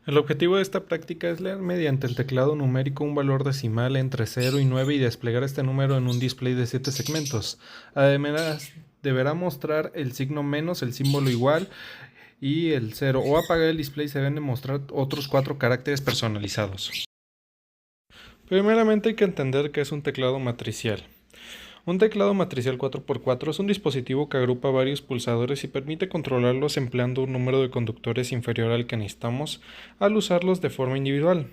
El objetivo de esta práctica es leer mediante el teclado numérico un valor decimal entre 0 y 9 y desplegar este número en un display de 7 segmentos. Además, deberá mostrar el signo menos, el símbolo igual y el 0, o apagar el display. Se deben demostrar otros 4 caracteres personalizados. Primeramente hay que entender qué es un teclado matricial. Un teclado matricial 4x4 es un dispositivo que agrupa varios pulsadores y permite controlarlos empleando un número de conductores inferior al que necesitamos al usarlos de forma individual.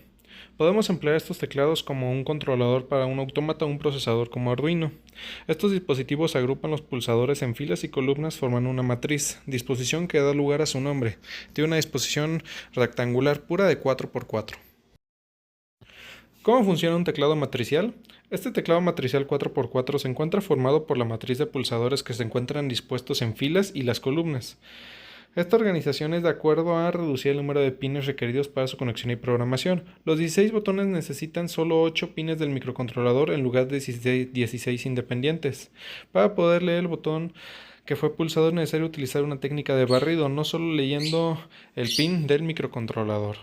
Podemos emplear estos teclados como un controlador para un autómata o un procesador como Arduino. Estos dispositivos agrupan los pulsadores en filas y columnas formando una matriz, disposición que da lugar a su nombre. Tiene una disposición rectangular pura de 4x4. ¿Cómo funciona un teclado matricial? Este teclado matricial 4x4 se encuentra formado por la matriz de pulsadores que se encuentran dispuestos en filas y las columnas. Esta organización es de acuerdo a reducir el número de pines requeridos para su conexión y programación. Los 16 botones necesitan solo 8 pines del microcontrolador en lugar de 16 independientes. Para poder leer el botón que fue pulsado es necesario utilizar una técnica de barrido, no solo leyendo el pin del microcontrolador.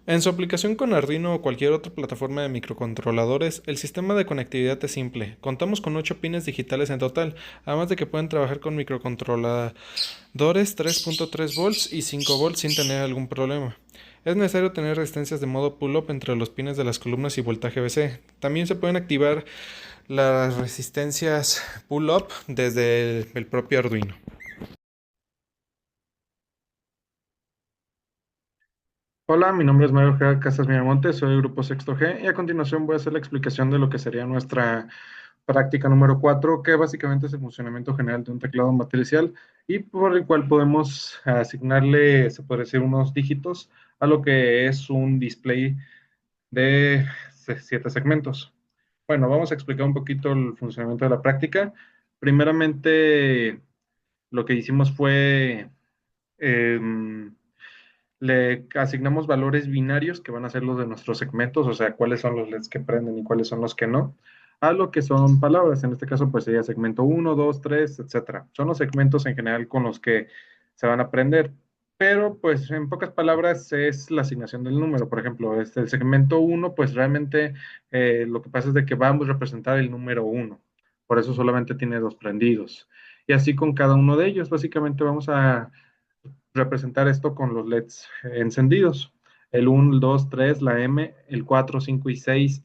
En su aplicación con Arduino o cualquier otra plataforma de microcontroladores, el sistema de conectividad es simple. Contamos con 8 pines digitales en total, además de que pueden trabajar con microcontroladores 3.3 volts y 5 volts sin tener algún problema. Es necesario tener resistencias de modo pull-up entre los pines de las columnas y voltaje BC. También se pueden activar las resistencias pull-up desde el propio Arduino. Hola, mi nombre es Mario Ojeda Casas Miramontes, soy del grupo Sexto G y a continuación voy a hacer la explicación de lo que sería nuestra práctica número 4, que básicamente es el funcionamiento general de un teclado matricial y por el cual podemos asignarle, se puede decir, unos dígitos a lo que es un display de 7 segmentos. Bueno, vamos a explicar un poquito el funcionamiento de la práctica. Primeramente, lo que hicimos fue... em, le asignamos valores binarios que van a ser los de nuestros segmentos, o sea, cuáles son los LEDs que prenden y cuáles son los que no, a lo que son palabras. En este caso, pues sería segmento uno, 2, 3, etcétera. Son los segmentos en general con los que se van a aprender. Pero, pues, en pocas palabras, es la asignación del número. Por ejemplo, el segmento uno, pues realmente lo que pasa es de que vamos a representar el número uno. Por eso solamente tiene dos prendidos. Y así con cada uno de ellos, básicamente vamos a representar esto con los LEDs encendidos. El 1, el 2, 3, la M, el 4, 5 y 6,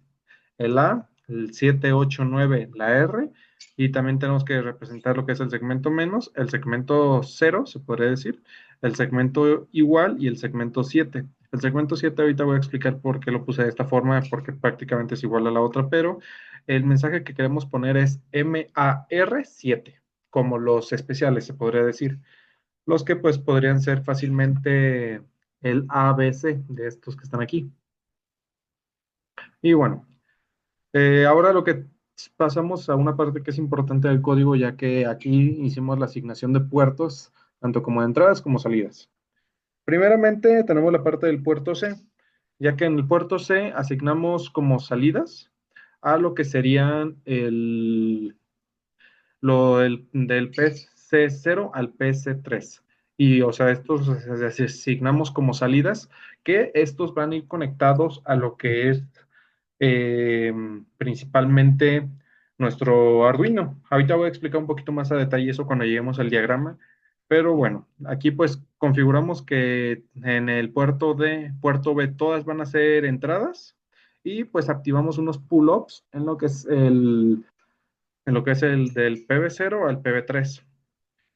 el A, el 7, 8, 9, la R, y también tenemos que representar lo que es el segmento menos, el segmento 0, se podría decir, el segmento igual y el segmento 7. El segmento 7 ahorita voy a explicar por qué lo puse de esta forma, porque prácticamente es igual a la otra, pero el mensaje que queremos poner es MAR7, como los especiales, se podría decir, los que pues podrían ser fácilmente el ABC de estos que están aquí. Y bueno, ahora lo que pasamos a una parte que es importante del código, ya que aquí hicimos la asignación de puertos, tanto como de entradas como salidas. Primeramente tenemos la parte del puerto C, ya que en el puerto C asignamos como salidas a lo que serían del PC0 al PC3. Y, o sea, estos asignamos como salidas que estos van a ir conectados a lo que es eh, principalmente nuestro Arduino. Ahorita voy a explicar un poquito más a detalle eso cuando lleguemos al diagrama. Pero bueno, aquí pues configuramos que en el puerto B todas van a ser entradas y pues activamos unos pull-ups en lo que es el del PB0 al PB3.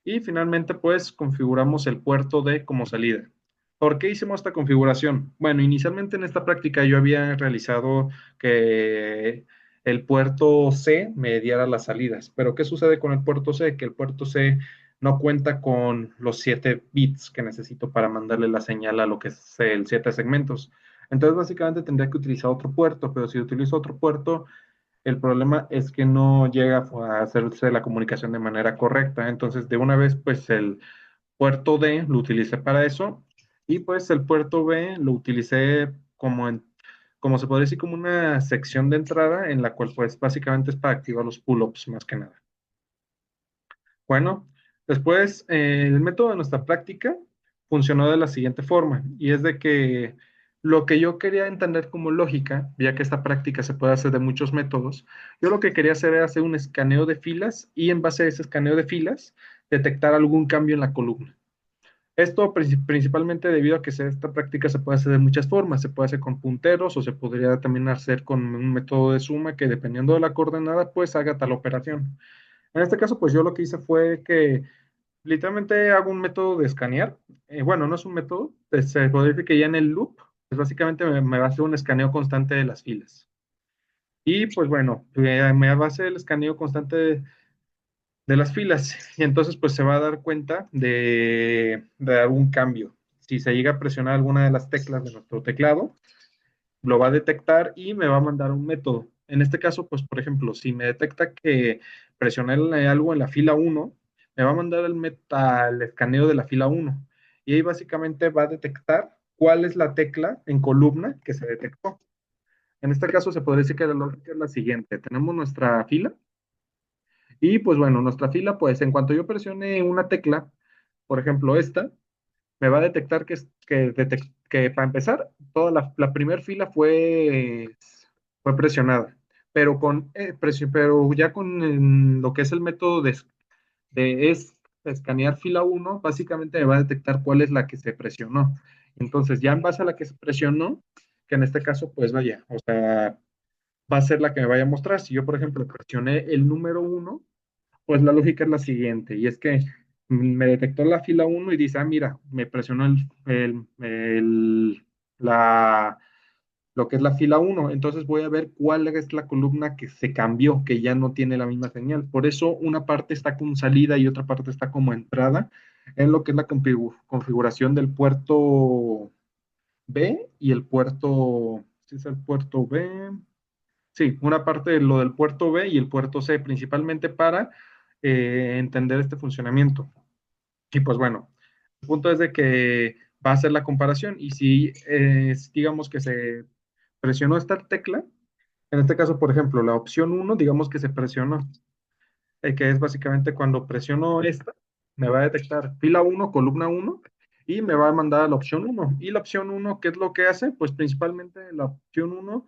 Y finalmente, pues configuramos el puerto D como salida. ¿Por qué hicimos esta configuración? Bueno, inicialmente en esta práctica yo había realizado que el puerto C me diera las salidas, pero ¿qué sucede con el puerto C? Que el puerto C no cuenta con los 7 bits que necesito para mandarle la señal a lo que es el 7 segmentos. Entonces, básicamente tendría que utilizar otro puerto, pero si utilizo otro puerto, el problema es que no llega a hacerse la comunicación de manera correcta. Entonces, de una vez, pues el puerto D lo utilicé para eso y pues el puerto B lo utilicé como se podría decir, como una sección de entrada en la cual pues básicamente es para activar los pull-ups más que nada. Bueno, después el método de nuestra práctica funcionó de la siguiente forma, y es de que lo que yo quería entender como lógica, ya que esta práctica se puede hacer de muchos métodos, yo lo que quería hacer era hacer un escaneo de filas y en base a ese escaneo de filas, detectar algún cambio en la columna. Esto principalmente debido a que esta práctica se puede hacer de muchas formas. Se puede hacer con punteros o se podría también hacer con un método de suma que dependiendo de la coordenada, pues haga tal operación. En este caso, pues yo lo que hice fue que literalmente hago un método de escanear. Bueno, no es un método, se puede decir que ya en el loop, pues básicamente me va a hacer un escaneo constante de las filas. Y pues bueno, me va a hacer el escaneo constante de las filas y entonces pues se va a dar cuenta de algún cambio. Si se llega a presionar alguna de las teclas de nuestro teclado, lo va a detectar y me va a mandar un método. En este caso, pues por ejemplo, si me detecta que presioné algo en la fila uno, me va a mandar el escaneo de la fila uno y ahí básicamente va a detectar cuál es la tecla en columna que se detectó. En este caso se podría decir que la lógica es la siguiente. Tenemos nuestra fila y pues bueno, nuestra fila, pues en cuanto yo presione una tecla, por ejemplo esta, me va a detectar que para empezar, toda la primera fila fue presionada, pero, pero ya con lo que es el método de escanear fila uno básicamente me va a detectar cuál es la que se presionó. Entonces, ya en base a la que se presionó, que en este caso, pues vaya, o sea, va a ser la que me vaya a mostrar. Si yo, por ejemplo, presioné el número uno, pues la lógica es la siguiente, y es que me detectó la fila uno y dice, ah, mira, me presionó la, lo que es la fila uno, entonces voy a ver cuál es la columna que se cambió, que ya no tiene la misma señal. Por eso una parte está como salida y otra parte está como entrada en lo que es la configuración del puerto B y el puerto, ¿sí es el puerto B? Sí, una parte de lo del puerto B y el puerto C, principalmente para entender este funcionamiento. Y pues bueno, el punto es de que va a hacer la comparación y si digamos que se presionó esta tecla, en este caso, por ejemplo, la opción uno digamos que se presionó, que es básicamente cuando presiono esta, me va a detectar fila uno columna uno y me va a mandar a la opción uno. Y la opción uno ¿qué es lo que hace? Pues principalmente la opción uno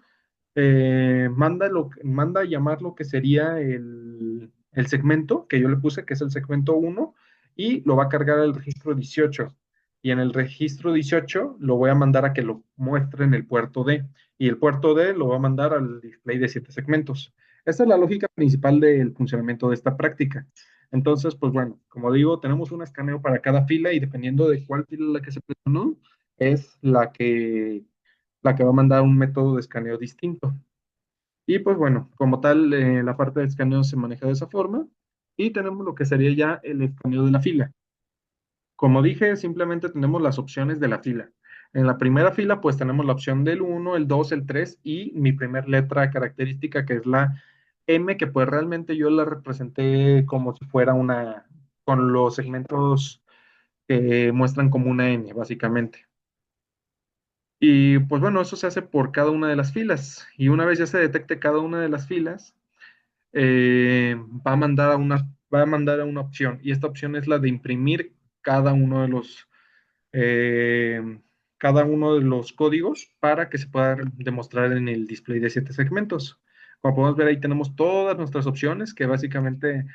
manda a llamar lo que sería el segmento que yo le puse, que es el segmento uno y lo va a cargar al registro 18. Y en el registro 18 lo voy a mandar a que lo muestre en el puerto D. Y el puerto D lo va a mandar al display de 7 segmentos. Esta es la lógica principal del funcionamiento de esta práctica. Entonces, pues bueno, como digo, tenemos un escaneo para cada fila y dependiendo de cuál fila es la que se presionó, es la que va a mandar un método de escaneo distinto. Y pues bueno, como tal, la parte de escaneo se maneja de esa forma y tenemos lo que sería ya el escaneo de la fila. Como dije, simplemente tenemos las opciones de la fila. En la primera fila, pues tenemos la opción del uno, el 2, el 3 y mi primer letra característica, que es la M, que pues realmente yo la representé como si fuera con los segmentos que muestran como una N, básicamente. Y pues bueno, eso se hace por cada una de las filas. Y una vez ya se detecte cada una de las filas, va a mandar a una opción. Y esta opción es la de imprimir cada uno de eh, cada uno de los códigos para que se pueda demostrar en el display de 7 segmentos. Como podemos ver, ahí tenemos todas nuestras opciones que básicamente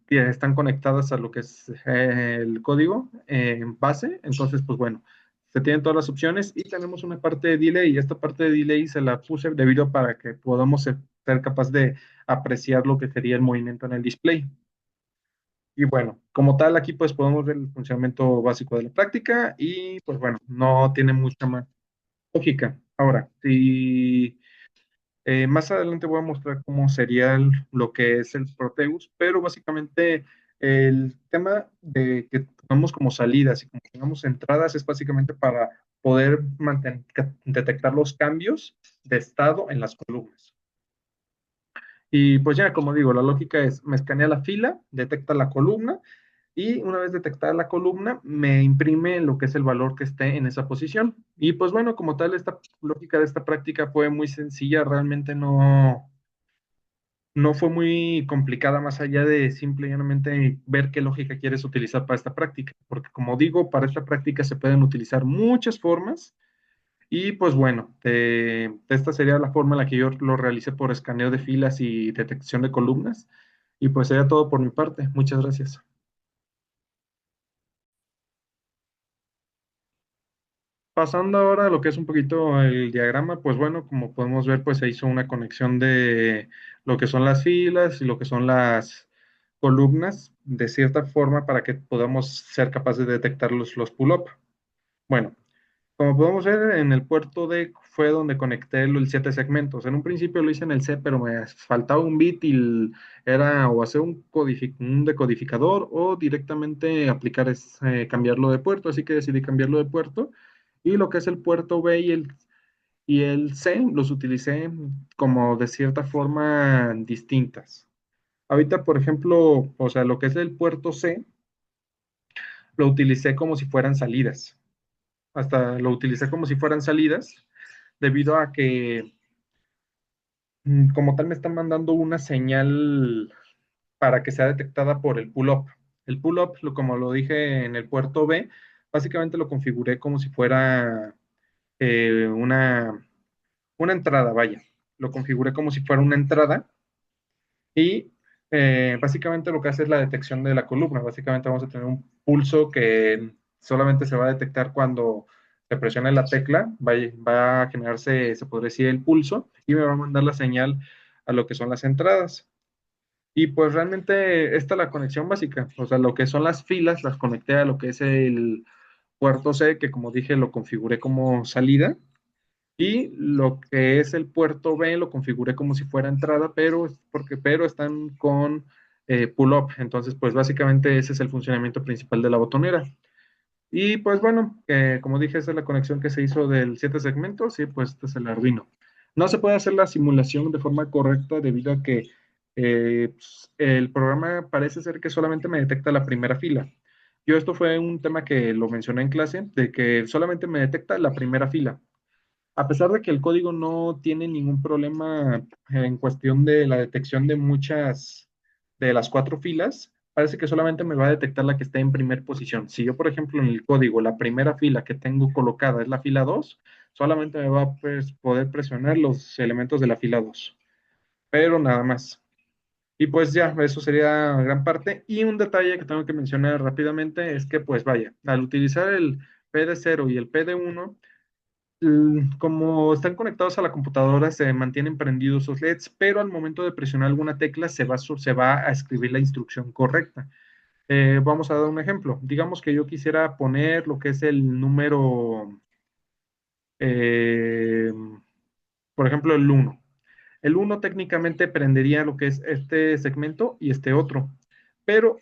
están conectadas a lo que es el código en base. Entonces, pues bueno, se tienen todas las opciones y tenemos una parte de delay. Y esta parte de delay se la puse debido para que podamos ser capaz de apreciar lo que sería el movimiento en el display. Y bueno, como tal, aquí pues podemos ver el funcionamiento básico de la práctica y pues bueno, no tiene mucha más lógica. Ahora, si más adelante voy a mostrar cómo sería lo que es el Proteus, pero básicamente el tema de que tengamos como salidas y como tengamos entradas es básicamente para poder detectar los cambios de estado en las columnas. Y pues ya, como digo, la lógica es, me escanea la fila, detecta la columna y una vez detectada la columna, me imprime lo que es el valor que esté en esa posición. Y pues bueno, como tal, esta lógica de esta práctica fue muy sencilla, realmente no fue muy complicada más allá de simple y llanamente ver qué lógica quieres utilizar para esta práctica, porque como digo, para esta práctica se pueden utilizar muchas formas y pues bueno, esta sería la forma en la que yo lo realicé por escaneo de filas y detección de columnas y pues sería todo por mi parte. Muchas gracias. Pasando ahora a lo que es un poquito el diagrama, pues bueno, como podemos ver, pues se hizo una conexión de lo que son las filas y lo que son las columnas, de cierta forma para que podamos ser capaces de detectar los pull-up. Bueno, como podemos ver, en el puerto D fue donde conecté el 7 segmentos. En un principio lo hice en el C, pero me faltaba un bit y era o hacer un decodificador o directamente aplicar cambiarlo de puerto. Así que decidí cambiarlo de puerto. Y lo que es el puerto B y el C los utilicé como de cierta forma distintas. Ahorita, por ejemplo, o sea, lo que es el puerto C, lo utilicé como si fueran salidas. Hasta lo utilicé como si fueran salidas, debido a que como tal me están mandando una señal para que sea detectada por el pull-up. El pull-up, como lo dije en el puerto B, básicamente lo configuré como si fuera una entrada, vaya. Lo configuré como si fuera una entrada y básicamente lo que hace es la detección de la columna. Básicamente vamos a tener un pulso que solamente se va a detectar cuando se presione la tecla, va a generarse, se podría decir, el pulso y me va a mandar la señal a lo que son las entradas. Y pues realmente esta es la conexión básica, o sea, lo que son las filas las conecté a lo que es el puerto C, que como dije lo configuré como salida, y lo que es el puerto B lo configuré como si fuera entrada, pero están con pull-up. Entonces, pues básicamente ese es el funcionamiento principal de la botonera. Y pues bueno, como dije, esa es la conexión que se hizo del 7 segmentos y pues este es el Arduino. No se puede hacer la simulación de forma correcta debido a que pues, el programa parece ser que solamente me detecta la primera fila. Yo esto fue un tema que lo mencioné en clase, de que solamente me detecta la primera fila. A pesar de que el código no tiene ningún problema en cuestión de la detección de muchas de las cuatro filas, parece que solamente me va a detectar la que está en primer posición. Si yo, por ejemplo, en el código, la primera fila que tengo colocada es la fila 2, solamente me va a poder presionar los elementos de la fila 2, pero nada más. Y pues ya, eso sería gran parte. Y un detalle que tengo que mencionar rápidamente es que, pues vaya, al utilizar el PD0 y el PD1, como están conectados a la computadora, se mantienen prendidos esos LEDs, pero al momento de presionar alguna tecla se va a escribir la instrucción correcta. Vamos a dar un ejemplo. Digamos que yo quisiera poner lo que es el número, eh, por ejemplo, el uno. El uno técnicamente prendería lo que es este segmento y este otro. Pero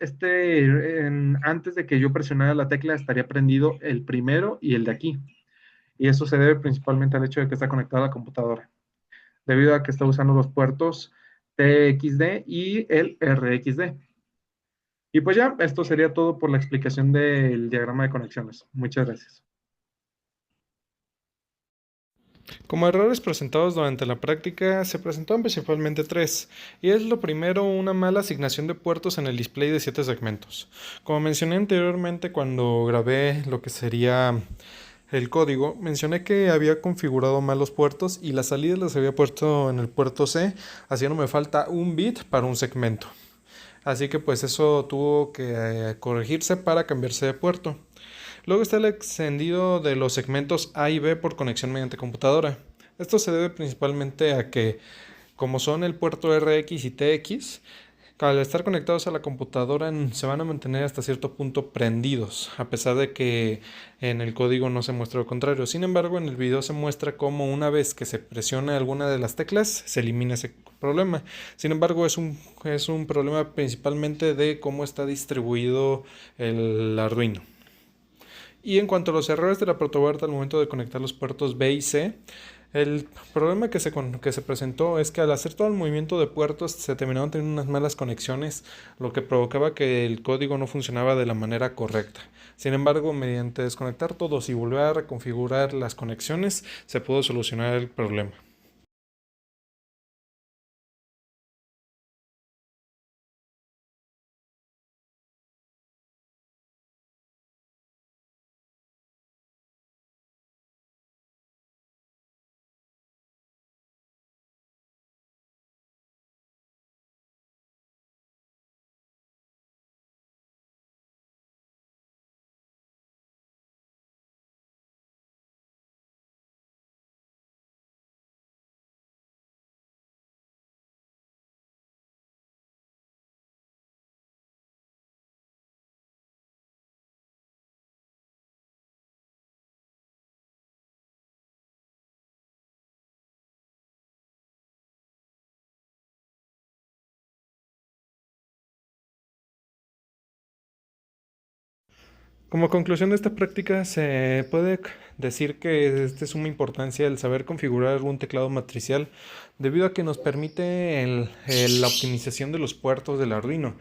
antes de que yo presionara la tecla, estaría prendido el primero y el de aquí. Y eso se debe principalmente al hecho de que está conectada a la computadora, debido a que está usando los puertos TXD y el RXD. Y pues ya, esto sería todo por la explicación del diagrama de conexiones. Muchas gracias. Como errores presentados durante la práctica, se presentaron principalmente tres, y es lo primero una mala asignación de puertos en el display de 7 segmentos. Como mencioné anteriormente cuando grabé lo que sería el código, mencioné que había configurado mal los puertos y las salidas las había puesto en el puerto C, haciéndome falta un bit para un segmento. Así que pues eso tuvo que corregirse para cambiarse de puerto. Luego está el extendido de los segmentos A y B por conexión mediante computadora. Esto se debe principalmente a que, como son el puerto RX y TX, al estar conectados a la computadora se van a mantener hasta cierto punto prendidos, a pesar de que en el código no se muestra lo contrario. Sin embargo, en el video se muestra cómo una vez que se presiona alguna de las teclas, se elimina ese problema. Sin embargo, es un problema principalmente de cómo está distribuido el Arduino. Y en cuanto a los errores de la protoboard al momento de conectar los puertos B y C, el problema que se presentó es que al hacer todo el movimiento de puertos se terminaron teniendo unas malas conexiones, lo que provocaba que el código no funcionaba de la manera correcta. Sin embargo, mediante desconectar todos y volver a reconfigurar las conexiones, se pudo solucionar el problema. Como conclusión de esta práctica, se puede decir que es de suma importancia el saber configurar un teclado matricial debido a que nos permite la optimización de los puertos del Arduino.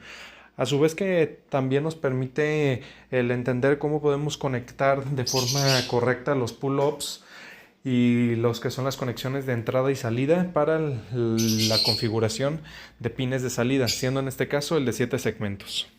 A su vez que también nos permite el entender cómo podemos conectar de forma correcta los pull-ups y los que son las conexiones de entrada y salida para la configuración de pines de salida, siendo en este caso el de 7 segmentos.